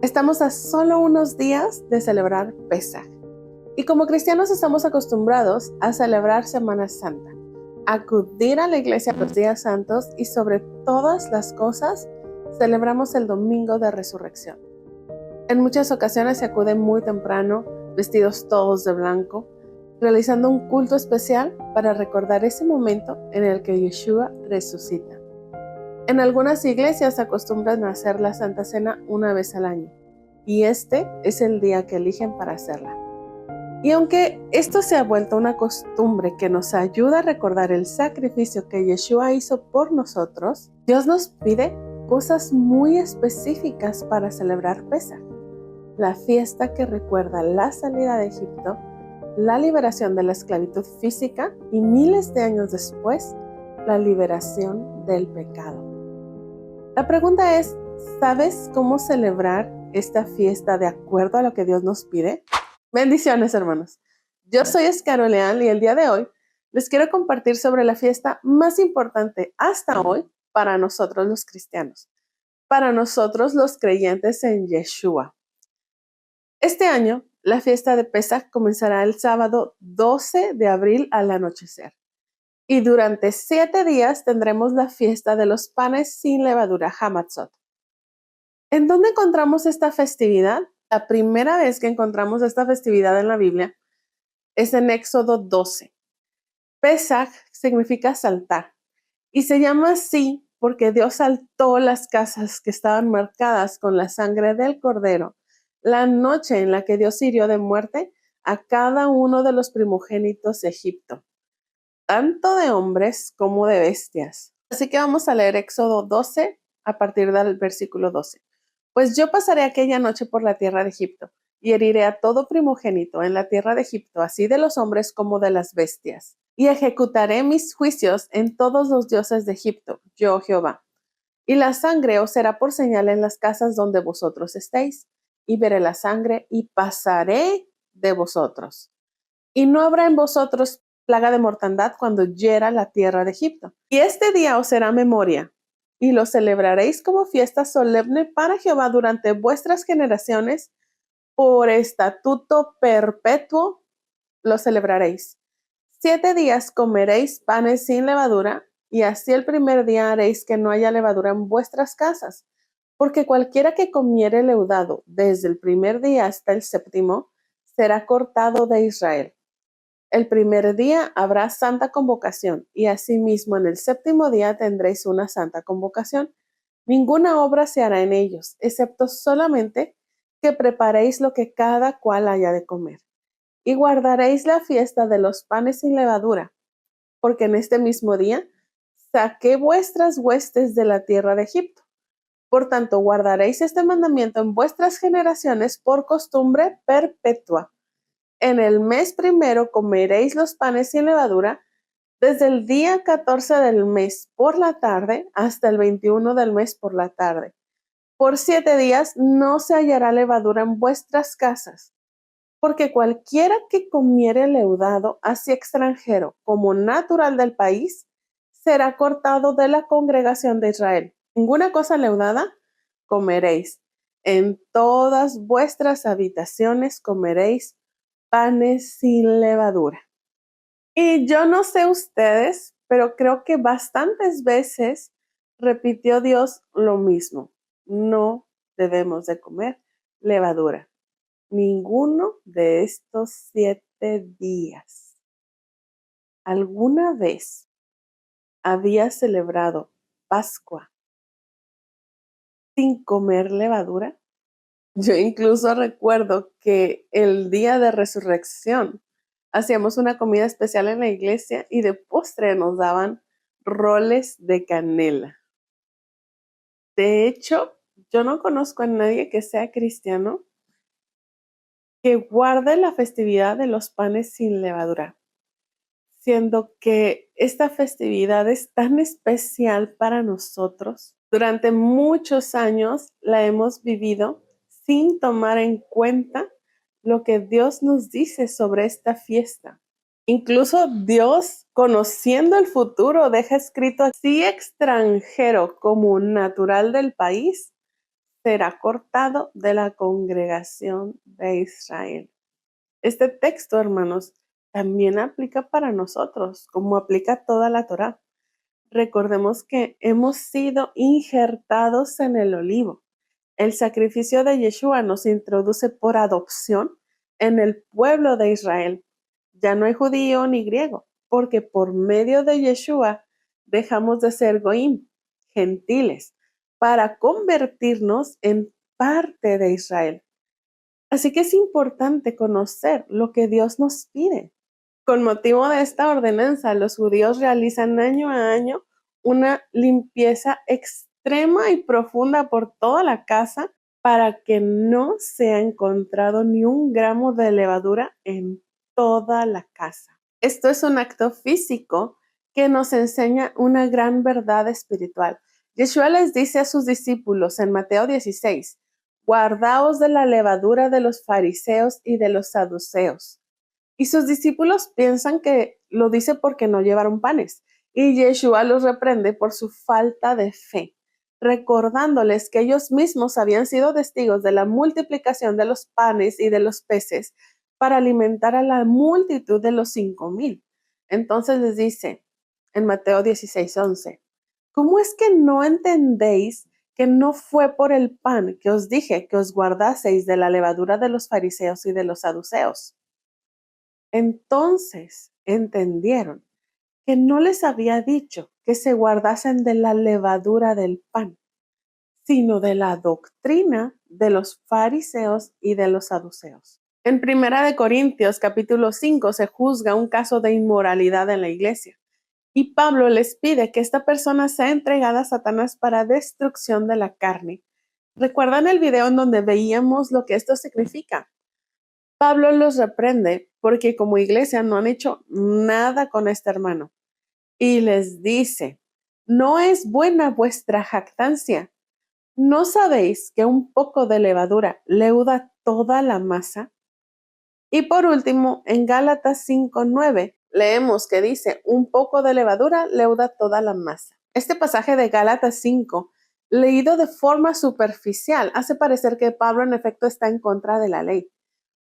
Estamos a solo unos días de celebrar Pesaj. Y como cristianos estamos acostumbrados a celebrar Semana Santa, acudir a la iglesia los días santos y sobre todas las cosas celebramos el Domingo de Resurrección. En muchas ocasiones se acude muy temprano, vestidos todos de blanco, realizando un culto especial para recordar ese momento en el que Yeshua resucita. En algunas iglesias acostumbran a hacer la Santa Cena una vez al año, y este es el día que eligen para hacerla. Y aunque esto se ha vuelto una costumbre que nos ayuda a recordar el sacrificio que Yeshua hizo por nosotros, Dios nos pide cosas muy específicas para celebrar Pesaj, la fiesta que recuerda la salida de Egipto, la liberación de la esclavitud física y miles de años después, la liberación del pecado. La pregunta es, ¿sabes cómo celebrar esta fiesta de acuerdo a lo que Dios nos pide? Bendiciones, hermanos. Yo soy Escaro Leal y el día de hoy les quiero compartir sobre la fiesta más importante hasta hoy para nosotros los cristianos, para nosotros los creyentes en Yeshua. Este año, la fiesta de Pesaj comenzará el sábado 12 de abril al anochecer. Y durante 7 días tendremos la fiesta de los panes sin levadura, Hamatzot. ¿En dónde encontramos esta festividad? La primera vez que encontramos esta festividad en la Biblia es en Éxodo 12. Pesaj significa saltar y se llama así porque Dios saltó las casas que estaban marcadas con la sangre del cordero la noche en la que Dios hirió de muerte a cada uno de los primogénitos de Egipto, tanto de hombres como de bestias. Así que vamos a leer Éxodo 12 a partir del versículo 12. Pues yo pasaré aquella noche por la tierra de Egipto y heriré a todo primogénito en la tierra de Egipto, así de los hombres como de las bestias. Y ejecutaré mis juicios en todos los dioses de Egipto, yo Jehová. Y la sangre os será por señal en las casas donde vosotros estéis. Y veré la sangre y pasaré de vosotros. Y no habrá en vosotros plaga de mortandad cuando hiera la tierra de Egipto. Y este día os será memoria, y lo celebraréis como fiesta solemne para Jehová durante vuestras generaciones, por estatuto perpetuo lo celebraréis. 7 días comeréis panes sin levadura, y así el primer día haréis que no haya levadura en vuestras casas, porque cualquiera que comiere leudado desde el primer día hasta el séptimo será cortado de Israel. El primer día habrá santa convocación, y asimismo en el séptimo día tendréis una santa convocación. Ninguna obra se hará en ellos, excepto solamente que preparéis lo que cada cual haya de comer. Y guardaréis la fiesta de los panes sin levadura, porque en este mismo día saqué vuestras huestes de la tierra de Egipto. Por tanto, guardaréis este mandamiento en vuestras generaciones por costumbre perpetua. En el mes primero comeréis los panes sin levadura, desde el día 14 del mes por la tarde hasta el 21 del mes por la tarde. Por 7 días no se hallará levadura en vuestras casas, porque cualquiera que comiere leudado, así extranjero como natural del país, será cortado de la congregación de Israel. Ninguna cosa leudada comeréis. En todas vuestras habitaciones comeréis panes sin levadura. Y yo no sé ustedes, pero creo que bastantes veces repitió Dios lo mismo. No debemos de comer levadura. Ninguno de estos 7 días. ¿Alguna vez había celebrado Pascua sin comer levadura? Yo incluso recuerdo que el día de resurrección hacíamos una comida especial en la iglesia y de postre nos daban roles de canela. De hecho, yo no conozco a nadie que sea cristiano que guarde la festividad de los panes sin levadura, siendo que esta festividad es tan especial para nosotros. Durante muchos años la hemos vivido sin tomar en cuenta lo que Dios nos dice sobre esta fiesta. Incluso Dios, conociendo el futuro, deja escrito así extranjero como natural del país, será cortado de la congregación de Israel. Este texto, hermanos, también aplica para nosotros, como aplica toda la Torá. Recordemos que hemos sido injertados en el olivo. El sacrificio de Yeshua nos introduce por adopción en el pueblo de Israel. Ya no hay judío ni griego, porque por medio de Yeshua dejamos de ser goim, gentiles, para convertirnos en parte de Israel. Así que es importante conocer lo que Dios nos pide. Con motivo de esta ordenanza, los judíos realizan año a año una limpieza extrema y profunda por toda la casa para que no sea encontrado ni un gramo de levadura en toda la casa. Esto es un acto físico que nos enseña una gran verdad espiritual. Yeshua les dice a sus discípulos en Mateo 16, guardaos de la levadura de los fariseos y de los saduceos. Y sus discípulos piensan que lo dice porque no llevaron panes. Y Yeshua los reprende por su falta de fe, recordándoles que ellos mismos habían sido testigos de la multiplicación de los panes y de los peces para alimentar a la multitud de los 5,000. Entonces les dice en Mateo 16:11, ¿cómo es que no entendéis que no fue por el pan que os dije que os guardaseis de la levadura de los fariseos y de los saduceos? Entonces entendieron que no les había dicho que se guardasen de la levadura del pan, sino de la doctrina de los fariseos y de los saduceos. En 1 Corintios capítulo 5 se juzga un caso de inmoralidad en la iglesia y Pablo les pide que esta persona sea entregada a Satanás para destrucción de la carne. ¿Recuerdan el video en donde veíamos lo que esto significa? Pablo los reprende porque como iglesia no han hecho nada con este hermano y les dice, no es buena vuestra jactancia. ¿No sabéis que un poco de levadura leuda toda la masa? Y por último, en Gálatas 5:9 leemos que dice, un poco de levadura leuda toda la masa. Este pasaje de Gálatas 5, leído de forma superficial, hace parecer que Pablo en efecto está en contra de la ley.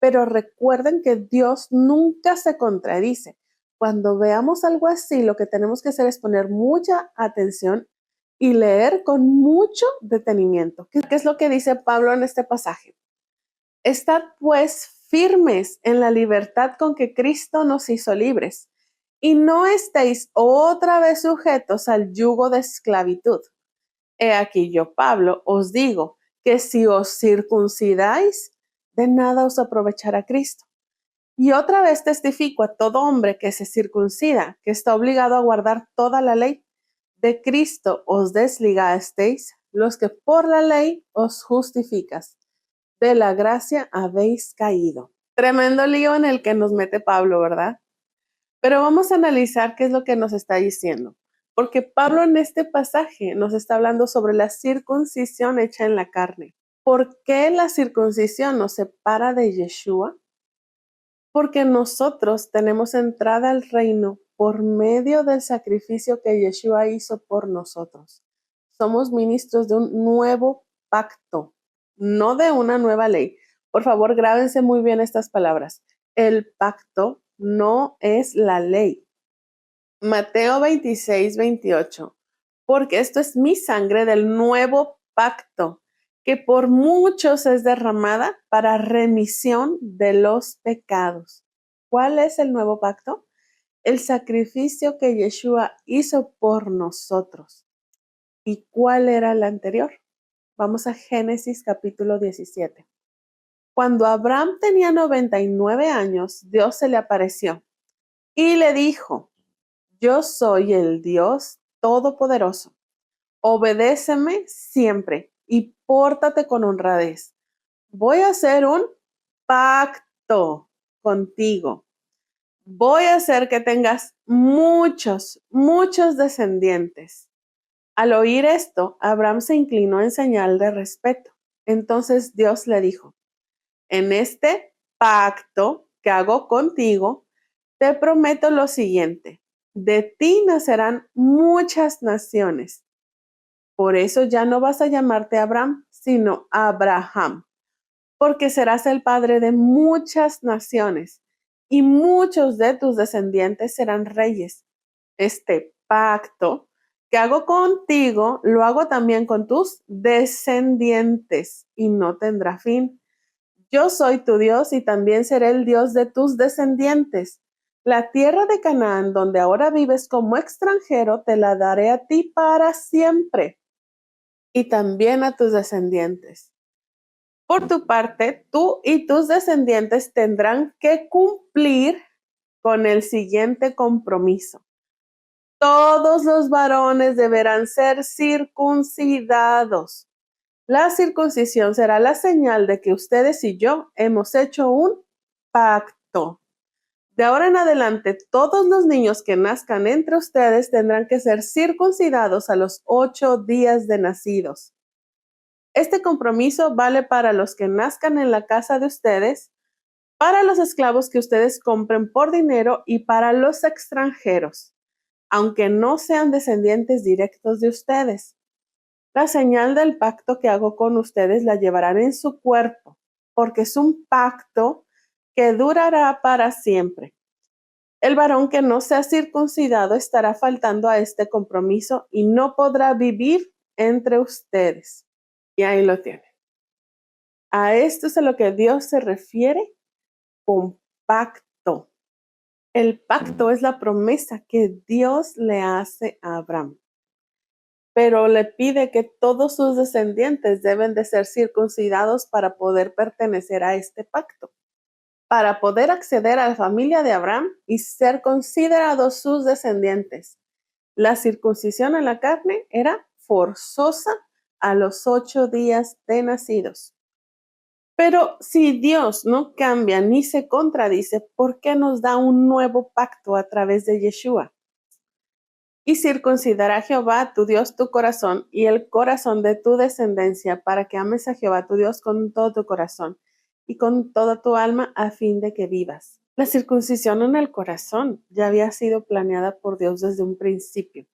Pero recuerden que Dios nunca se contradice. Cuando veamos algo así, lo que tenemos que hacer es poner mucha atención y leer con mucho detenimiento. ¿Qué es lo que dice Pablo en este pasaje? Estad pues firmes en la libertad con que Cristo nos hizo libres y no estéis otra vez sujetos al yugo de esclavitud. He aquí yo, Pablo, os digo que si os circuncidáis, de nada os aprovechará Cristo. Y otra vez testifico a todo hombre que se circuncida, que está obligado a guardar toda la ley. De Cristo os desligasteis, los que por la ley os justificas. De la gracia habéis caído. Tremendo lío en el que nos mete Pablo, ¿verdad? Pero vamos a analizar qué es lo que nos está diciendo. Porque Pablo en este pasaje nos está hablando sobre la circuncisión hecha en la carne. ¿Por qué la circuncisión nos separa de Yeshua? Porque nosotros tenemos entrada al reino por medio del sacrificio que Yeshua hizo por nosotros. Somos ministros de un nuevo pacto, no de una nueva ley. Por favor, grábense muy bien estas palabras. El pacto no es la ley. Mateo 26:28. Porque esto es mi sangre del nuevo pacto, que por muchos es derramada para remisión de los pecados. ¿Cuál es el nuevo pacto? El sacrificio que Yeshua hizo por nosotros. ¿Y cuál era el anterior? Vamos a Génesis capítulo 17. Cuando Abraham tenía 99 años, Dios se le apareció y le dijo, yo soy el Dios Todopoderoso. Obedéceme siempre y pórtate con honradez. Voy a hacer un pacto contigo. Voy a hacer que tengas muchos, muchos descendientes. Al oír esto, Abraham se inclinó en señal de respeto. Entonces Dios le dijo, en este pacto que hago contigo, te prometo lo siguiente, de ti nacerán muchas naciones. Por eso ya no vas a llamarte Abram, sino Abraham, porque serás el padre de muchas naciones, y muchos de tus descendientes serán reyes. Este pacto que hago contigo, lo hago también con tus descendientes, y no tendrá fin. Yo soy tu Dios y también seré el Dios de tus descendientes. La tierra de Canaán, donde ahora vives como extranjero, te la daré a ti para siempre y también a tus descendientes. Por tu parte, tú y tus descendientes tendrán que cumplir con el siguiente compromiso. Todos los varones deberán ser circuncidados. La circuncisión será la señal de que ustedes y yo hemos hecho un pacto. De ahora en adelante, todos los niños que nazcan entre ustedes tendrán que ser circuncidados a los 8 días de nacidos. Este compromiso vale para los que nazcan en la casa de ustedes, para los esclavos que ustedes compren por dinero y para los extranjeros, aunque no sean descendientes directos de ustedes. La señal del pacto que hago con ustedes la llevarán en su cuerpo, porque es un pacto que durará para siempre. El varón que no sea circuncidado estará faltando a este compromiso y no podrá vivir entre ustedes. Y ahí lo tiene. A esto es a lo que Dios se refiere con pacto. El pacto es la promesa que Dios le hace a Abraham, pero le pide que todos sus descendientes deben de ser circuncidados para poder pertenecer a este pacto, para poder acceder a la familia de Abraham y ser considerados sus descendientes. La circuncisión en la carne era forzosa a los 8 días de nacidos. Pero si Dios no cambia ni se contradice, ¿por qué nos da un nuevo pacto a través de Yeshua? Y circuncidará Jehová tu Dios tu corazón y el corazón de tu descendencia, para que ames a Jehová tu Dios con todo tu corazón y con toda tu alma, a fin de que vivas. La circuncisión en el corazón ya había sido planeada por Dios desde un principio.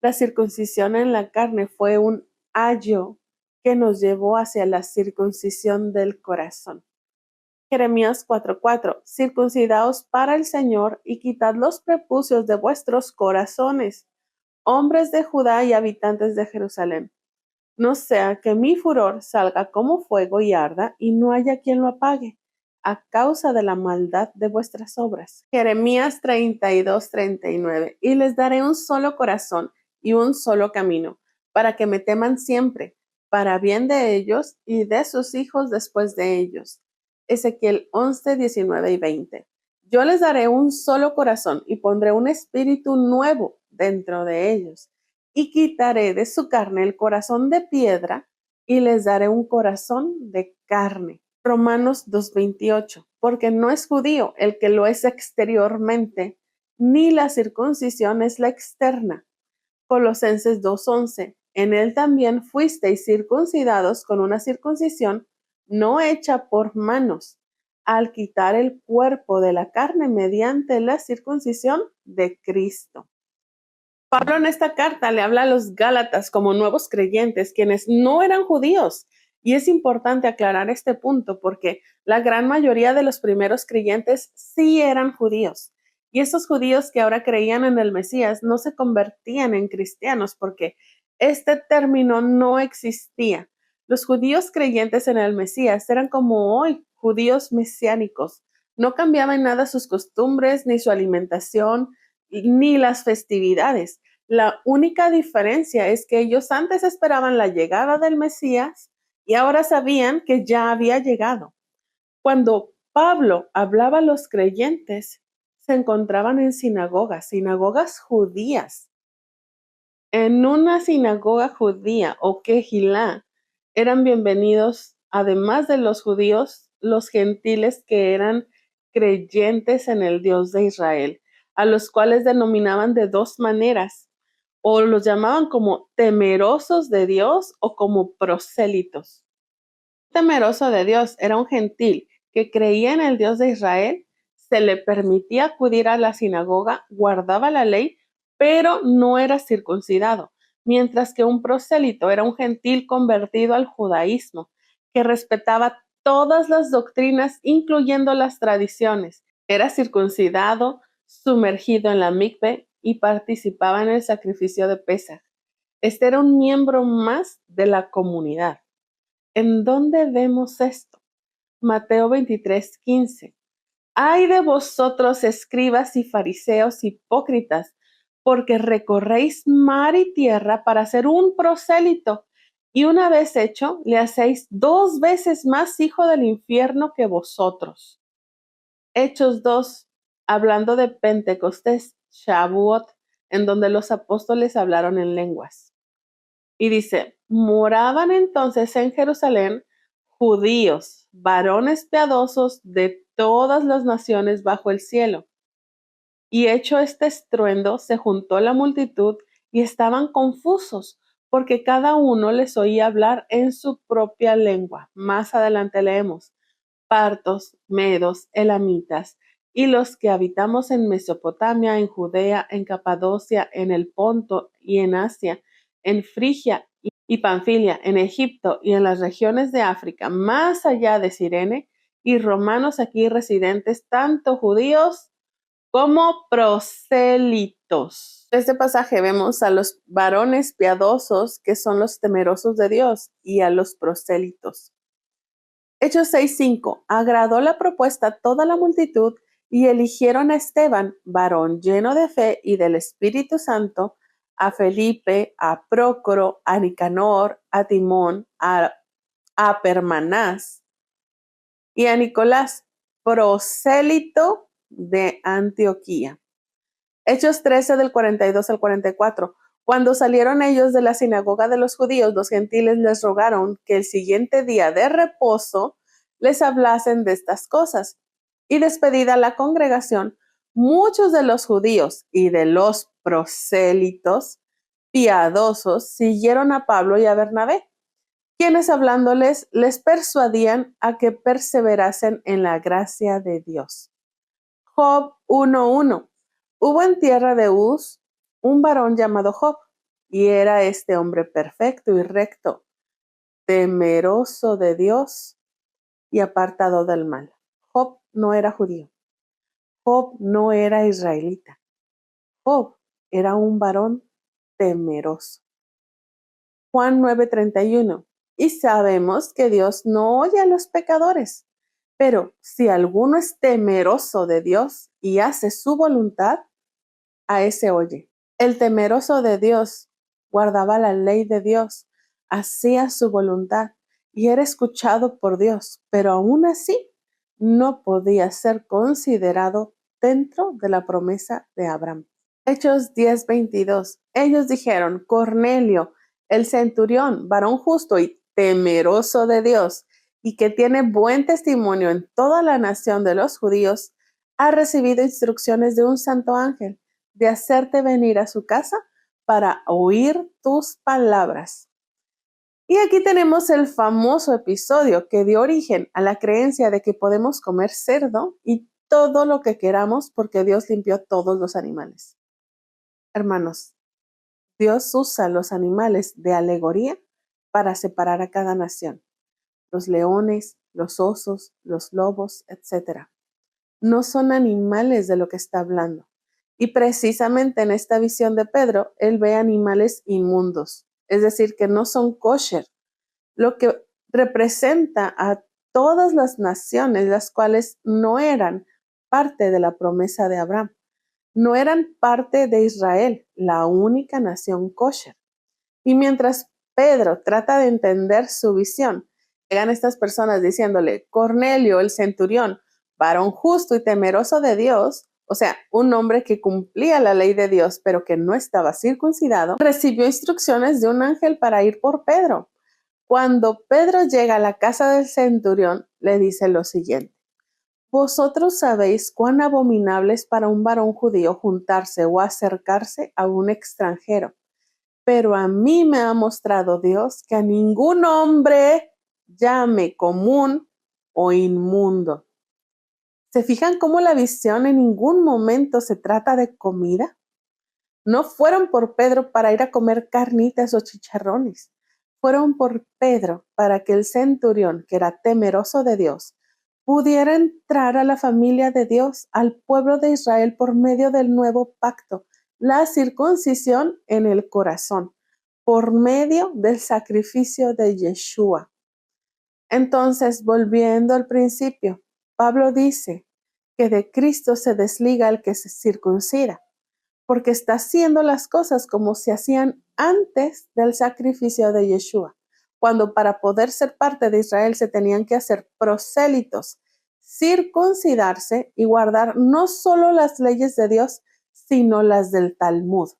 La circuncisión en la carne fue un ayo que nos llevó hacia la circuncisión del corazón. Jeremías 4:4. Circuncidaos para el Señor y quitad los prepucios de vuestros corazones, hombres de Judá y habitantes de Jerusalén. No sea que mi furor salga como fuego y arda, y no haya quien lo apague, a causa de la maldad de vuestras obras. Jeremías 32:39. Y les daré un solo corazón y un solo camino, para que me teman siempre, para bien de ellos y de sus hijos después de ellos. Ezequiel 11:19 y 20. Yo les daré un solo corazón y pondré un espíritu nuevo dentro de ellos, y quitaré de su carne el corazón de piedra y les daré un corazón de carne. Romanos 2:28. Porque no es judío el que lo es exteriormente, ni la circuncisión es la externa. Colosenses 2:11. En él también fuisteis circuncidados con una circuncisión no hecha por manos, al quitar el cuerpo de la carne mediante la circuncisión de Cristo. Pablo en esta carta le habla a los Gálatas como nuevos creyentes, quienes no eran judíos. Y es importante aclarar este punto porque la gran mayoría de los primeros creyentes sí eran judíos. Y esos judíos que ahora creían en el Mesías no se convertían en cristianos porque este término no existía. Los judíos creyentes en el Mesías eran como hoy, judíos mesiánicos. No cambiaban nada sus costumbres, ni su alimentación, ni las festividades. La única diferencia es que ellos antes esperaban la llegada del Mesías y ahora sabían que ya había llegado. Cuando Pablo hablaba a los creyentes, se encontraban en sinagogas judías. En una sinagoga judía o quejilá eran bienvenidos, además de los judíos, los gentiles que eran creyentes en el Dios de Israel, a los cuales denominaban de dos maneras, o los llamaban como temerosos de Dios o como prosélitos. Temeroso de Dios era un gentil que creía en el Dios de Israel, se le permitía acudir a la sinagoga, guardaba la ley, pero no era circuncidado. mientras que un prosélito era un gentil convertido al judaísmo, que respetaba todas las doctrinas, incluyendo las tradiciones. Era circuncidado, sumergido en la mikve y participaba en el sacrificio de Pesaj. Este era un miembro más de la comunidad. ¿En dónde vemos esto? Mateo 23:15. Ay de vosotros, escribas y fariseos hipócritas, porque recorréis mar y tierra para ser un prosélito, y una vez hecho, le hacéis 2 veces más hijo del infierno que vosotros. Hechos 2, hablando de Pentecostés, Shavuot, en donde los apóstoles hablaron en lenguas. Y dice, moraban entonces en Jerusalén judíos, varones piadosos de todas las naciones bajo el cielo. Y hecho este estruendo, se juntó la multitud y estaban confusos, porque cada uno les oía hablar en su propia lengua. Más adelante leemos, partos, medos, elamitas, y los que habitamos en Mesopotamia, en Judea, en Capadocia, en el Ponto y en Asia, en Frigia y Panfilia, en Egipto y en las regiones de África, más allá de Cirene, y romanos aquí residentes, tanto judíos como prosélitos. En este pasaje vemos a los varones piadosos, que son los temerosos de Dios, y a los prosélitos. Hechos 6:5. Agradó la propuesta a toda la multitud y eligieron a Esteban, varón lleno de fe y del Espíritu Santo, a Felipe, a Prócoro, a Nicanor, a Timón, a Permanás y a Nicolás, prosélito de Antioquía. Hechos 13 del 42 al 44. Cuando salieron ellos de la sinagoga de los judíos, los gentiles les rogaron que el siguiente día de reposo les hablasen de estas cosas. Y despedida la congregación, muchos de los judíos y de los prosélitos piadosos siguieron a Pablo y a Bernabé, quienes hablándoles les persuadían a que perseverasen en la gracia de Dios. Job 1:1. Hubo en tierra de Uz un varón llamado Job, y era este hombre perfecto y recto, temeroso de Dios y apartado del mal. Job no era judío. Job no era israelita. Job era un varón temeroso. Juan 9:31. Y sabemos que Dios no oye a los pecadores, pero si alguno es temeroso de Dios y hace su voluntad, a ese oye. El temeroso de Dios guardaba la ley de Dios, hacía su voluntad y era escuchado por Dios, pero aún así no podía ser considerado dentro de la promesa de Abraham. Hechos 10:22. Ellos dijeron, Cornelio, el centurión, varón justo y temeroso de Dios, y que tiene buen testimonio en toda la nación de los judíos, ha recibido instrucciones de un santo ángel de hacerte venir a su casa para oír tus palabras. Y aquí tenemos el famoso episodio que dio origen a la creencia de que podemos comer cerdo y todo lo que queramos porque Dios limpió todos los animales. Hermanos, Dios usa los animales de alegoría para separar a cada nación. Los leones, los osos, los lobos, etc. No son animales de lo que está hablando. Y precisamente en esta visión de Pedro, él ve animales inmundos, es decir, que no son kosher, lo que representa a todas las naciones, las cuales no eran parte de la promesa de Abraham, no eran parte de Israel, la única nación kosher. Y mientras Pedro trata de entender su visión, llegan estas personas diciéndole, Cornelio, el centurión, varón justo y temeroso de Dios, o sea, un hombre que cumplía la ley de Dios, pero que no estaba circuncidado, recibió instrucciones de un ángel para ir por Pedro. Cuando Pedro llega a la casa del centurión, le dice lo siguiente, vosotros sabéis cuán abominable es para un varón judío juntarse o acercarse a un extranjero, pero a mí me ha mostrado Dios que a ningún hombre llame común o inmundo. ¿Se fijan cómo la visión en ningún momento se trata de comida? No fueron por Pedro para ir a comer carnitas o chicharrones. Fueron por Pedro para que el centurión, que era temeroso de Dios, pudiera entrar a la familia de Dios, al pueblo de Israel, por medio del nuevo pacto, la circuncisión en el corazón, por medio del sacrificio de Yeshua. Entonces, volviendo al principio, Pablo dice que de Cristo se desliga el que se circuncida, porque está haciendo las cosas como se hacían antes del sacrificio de Yeshua, cuando para poder ser parte de Israel se tenían que hacer prosélitos, circuncidarse y guardar no solo las leyes de Dios, sino las del Talmud.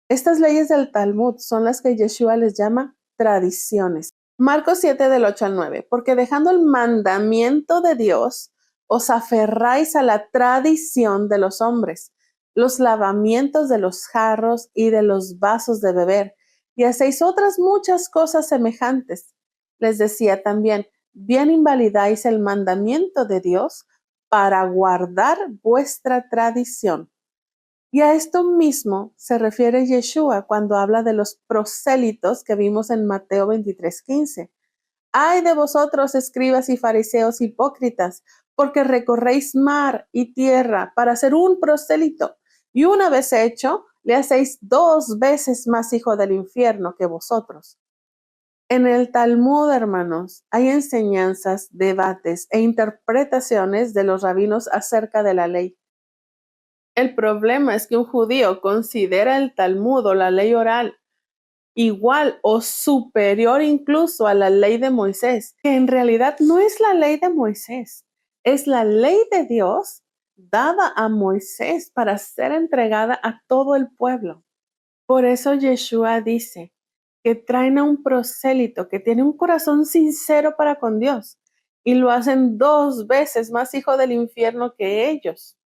Estas leyes del Talmud son las que Yeshua les llama tradiciones. Marcos 7 del 8 al 9, porque dejando el mandamiento de Dios, os aferráis a la tradición de los hombres, los lavamientos de los jarros y de los vasos de beber, y hacéis otras muchas cosas semejantes. Les decía también, bien invalidáis el mandamiento de Dios para guardar vuestra tradición. Y a esto mismo se refiere Yeshua cuando habla de los prosélitos que vimos en Mateo 23:15. Ay de vosotros, escribas y fariseos hipócritas, porque recorréis mar y tierra para hacer un prosélito, y una vez hecho, le hacéis 2 veces más hijo del infierno que vosotros. En el Talmud, hermanos, hay enseñanzas, debates e interpretaciones de los rabinos acerca de la ley. El problema es que un judío considera el Talmud o la ley oral igual o superior incluso a la ley de Moisés, que en realidad no es la ley de Moisés, es la ley de Dios dada a Moisés para ser entregada a todo el pueblo. Por eso Yeshua dice que traen a un prosélito que tiene un corazón sincero para con Dios y lo hacen 2 veces más hijo del infierno que ellos.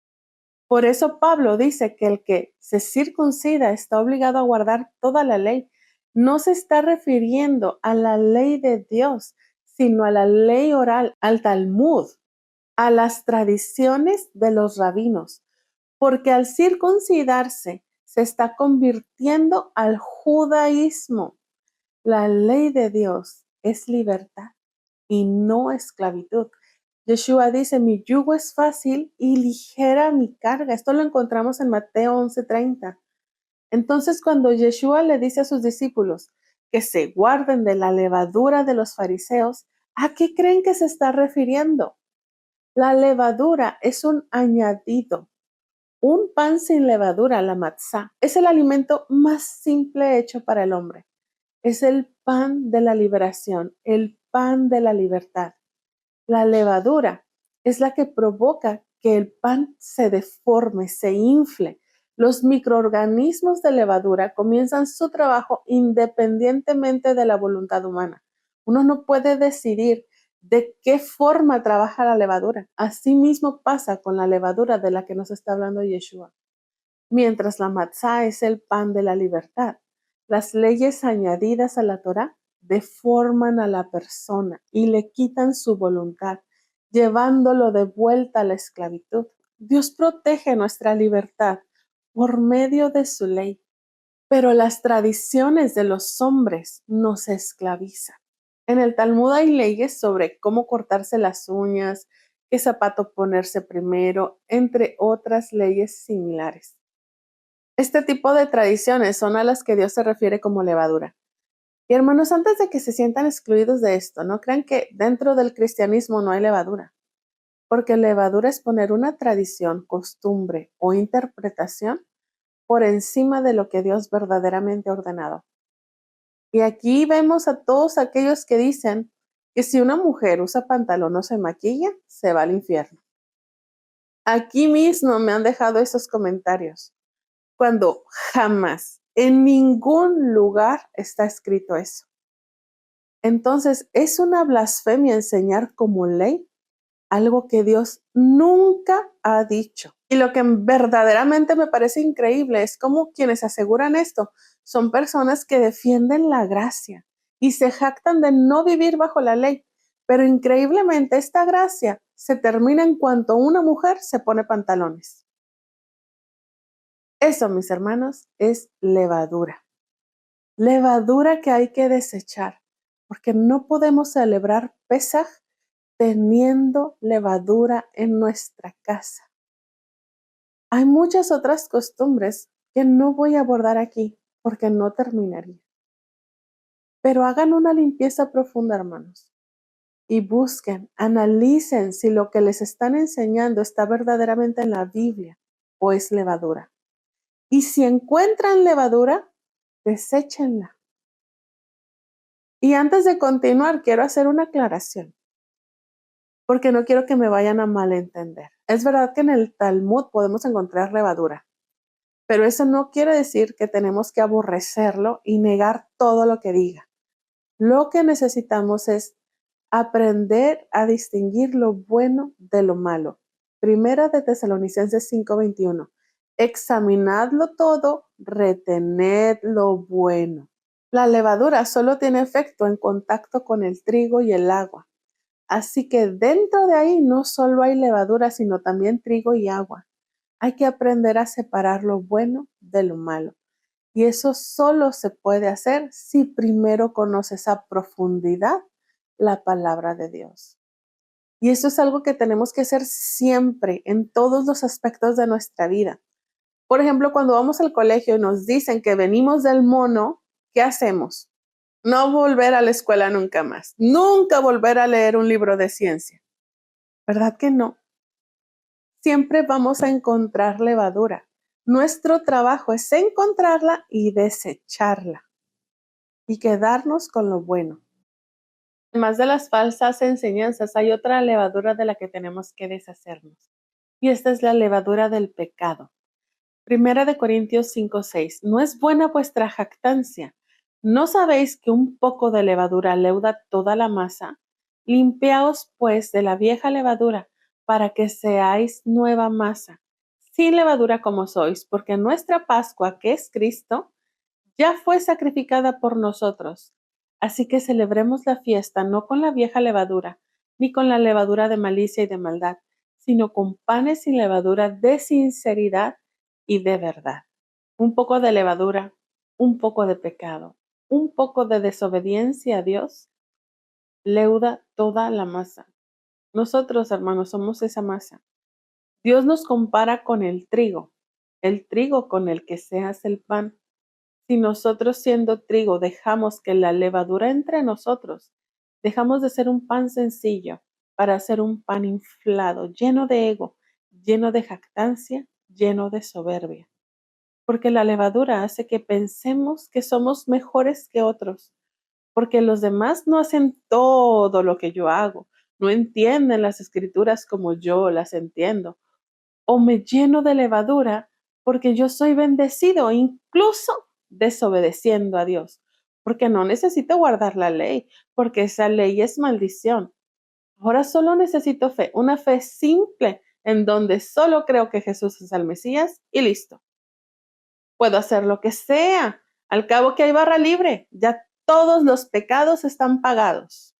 Por eso Pablo dice que el que se circuncida está obligado a guardar toda la ley. No se está refiriendo a la ley de Dios, sino a la ley oral, al Talmud, a las tradiciones de los rabinos, porque al circuncidarse se está convirtiendo al judaísmo. La ley de Dios es libertad y no esclavitud. Yeshua dice, mi yugo es fácil y ligera mi carga. Esto lo encontramos en Mateo 11:30. Entonces, cuando Yeshua le dice a sus discípulos que se guarden de la levadura de los fariseos, ¿a qué creen que se está refiriendo? La levadura es un añadido. Un pan sin levadura, la matzá, es el alimento más simple hecho para el hombre. Es el pan de la liberación, el pan de la libertad. La levadura es la que provoca que el pan se deforme, se infle. Los microorganismos de levadura comienzan su trabajo independientemente de la voluntad humana. Uno no puede decidir de qué forma trabaja la levadura. Así mismo pasa con la levadura de la que nos está hablando Yeshua. Mientras la matzá es el pan de la libertad, las leyes añadidas a la Torá deforman a la persona y le quitan su voluntad, llevándolo de vuelta a la esclavitud. Dios protege nuestra libertad por medio de su ley, pero las tradiciones de los hombres nos esclavizan. En el Talmud hay leyes sobre cómo cortarse las uñas, qué zapato ponerse primero, entre otras leyes similares. Este tipo de tradiciones son a las que Dios se refiere como levadura. Y hermanos, antes de que se sientan excluidos de esto, no crean que dentro del cristianismo no hay levadura, porque levadura es poner una tradición, costumbre o interpretación por encima de lo que Dios verdaderamente ha ordenado. Y aquí vemos a todos aquellos que dicen que si una mujer usa pantalón o se maquilla, se va al infierno. Aquí mismo me han dejado esos comentarios, cuando jamás, en ningún lugar está escrito eso. Entonces, es una blasfemia enseñar como ley algo que Dios nunca ha dicho. Y lo que verdaderamente me parece increíble es cómo quienes aseguran esto son personas que defienden la gracia y se jactan de no vivir bajo la ley. Pero increíblemente esta gracia se termina en cuanto una mujer se pone pantalones. Eso, mis hermanos, es levadura. Levadura que hay que desechar, porque no podemos celebrar Pesaj teniendo levadura en nuestra casa. Hay muchas otras costumbres que no voy a abordar aquí porque no terminaría. Pero hagan una limpieza profunda, hermanos, y busquen, analicen si lo que les están enseñando está verdaderamente en la Biblia o es levadura. Y si encuentran levadura, deséchenla. Y antes de continuar, quiero hacer una aclaración, porque no quiero que me vayan a malentender. Es verdad que en el Talmud podemos encontrar levadura, pero eso no quiere decir que tenemos que aborrecerlo y negar todo lo que diga. Lo que necesitamos es aprender a distinguir lo bueno de lo malo. Primera de Tesalonicenses 5:21. Examinadlo todo, retened lo bueno. La levadura solo tiene efecto en contacto con el trigo y el agua. Así que dentro de ahí no solo hay levadura, sino también trigo y agua. Hay que aprender a separar lo bueno de lo malo. Y eso solo se puede hacer si primero conoces a profundidad la palabra de Dios. Y eso es algo que tenemos que hacer siempre en todos los aspectos de nuestra vida. Por ejemplo, cuando vamos al colegio y nos dicen que venimos del mono, ¿qué hacemos? No volver a la escuela nunca más. Nunca volver a leer un libro de ciencia. ¿Verdad que no? Siempre vamos a encontrar levadura. Nuestro trabajo es encontrarla y desecharla y quedarnos con lo bueno. Además de las falsas enseñanzas, hay otra levadura de la que tenemos que deshacernos. Y esta es la levadura del pecado. Primera de Corintios 5:6. No es buena vuestra jactancia. ¿No sabéis que un poco de levadura leuda toda la masa? Limpiaos pues de la vieja levadura, para que seáis nueva masa, sin levadura como sois, porque nuestra Pascua, que es Cristo, ya fue sacrificada por nosotros. Así que celebremos la fiesta no con la vieja levadura, ni con la levadura de malicia y de maldad, sino con panes sin levadura de sinceridad y de verdad. Un poco de levadura, un poco de pecado, un poco de desobediencia a Dios, leuda toda la masa. Nosotros, hermanos, somos esa masa. Dios nos compara con el trigo con el que se hace el pan. Si nosotros siendo trigo dejamos que la levadura entre nosotros, dejamos de ser un pan sencillo para ser un pan inflado, lleno de ego, lleno de jactancia, lleno de soberbia. Porque la levadura hace que pensemos que somos mejores que otros, porque los demás no hacen todo lo que yo hago, no entienden las escrituras como yo las entiendo, o me lleno de levadura porque yo soy bendecido, incluso desobedeciendo a Dios, porque no necesito guardar la ley, porque esa ley es maldición. Ahora solo necesito fe, una fe simple en donde solo creo que Jesús es el Mesías y listo. Puedo hacer lo que sea, al cabo que hay barra libre, ya todos los pecados están pagados.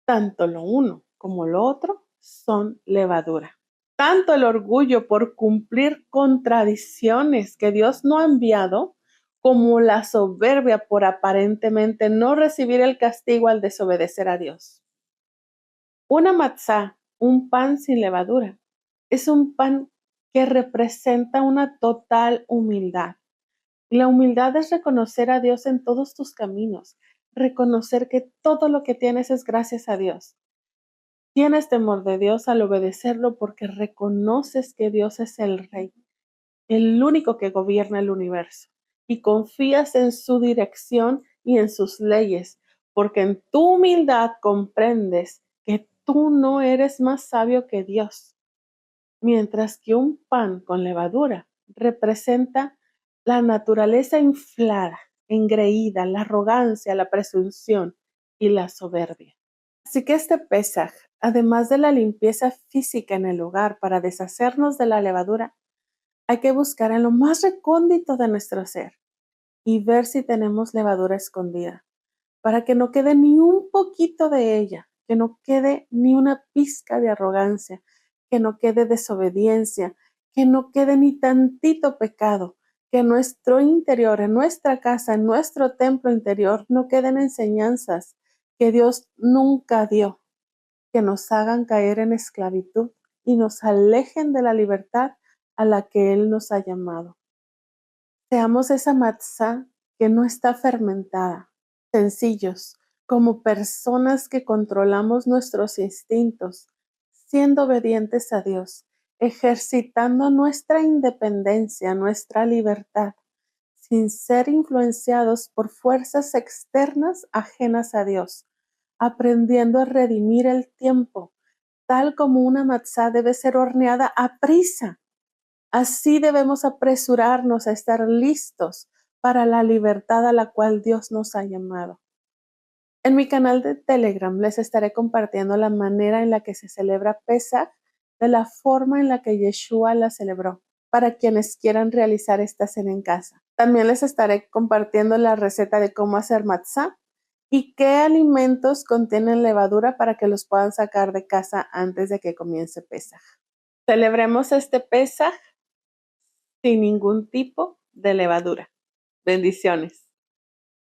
Tanto lo uno como lo otro son levadura. Tanto el orgullo por cumplir con tradiciones que Dios no ha enviado, como la soberbia por aparentemente no recibir el castigo al desobedecer a Dios. Una matzá, un pan sin levadura, es un pan que representa una total humildad. La humildad es reconocer a Dios en todos tus caminos, reconocer que todo lo que tienes es gracias a Dios. Tienes temor de Dios al obedecerlo porque reconoces que Dios es el Rey, el único que gobierna el universo, y confías en su dirección y en sus leyes, porque en tu humildad comprendes que tú no eres más sabio que Dios, mientras que un pan con levadura representa la naturaleza inflada, engreída, la arrogancia, la presunción y la soberbia. Así que este Pesaj, además de la limpieza física en el hogar para deshacernos de la levadura, hay que buscar en lo más recóndito de nuestro ser y ver si tenemos levadura escondida, para que no quede ni un poquito de ella, que no quede ni una pizca de arrogancia, que no quede desobediencia, que no quede ni tantito pecado, que en nuestro interior, en nuestra casa, en nuestro templo interior, no queden enseñanzas que Dios nunca dio, que nos hagan caer en esclavitud y nos alejen de la libertad a la que Él nos ha llamado. Seamos esa matzá que no está fermentada, sencillos, como personas que controlamos nuestros instintos, siendo obedientes a Dios, ejercitando nuestra independencia, nuestra libertad, sin ser influenciados por fuerzas externas ajenas a Dios, aprendiendo a redimir el tiempo, tal como una matzá debe ser horneada a prisa. Así debemos apresurarnos a estar listos para la libertad a la cual Dios nos ha llamado. En mi canal de Telegram les estaré compartiendo la manera en la que se celebra Pesaj, de la forma en la que Yeshua la celebró, para quienes quieran realizar esta cena en casa. También les estaré compartiendo la receta de cómo hacer matzá y qué alimentos contienen levadura para que los puedan sacar de casa antes de que comience Pesaj. Celebremos este Pesaj sin ningún tipo de levadura. Bendiciones.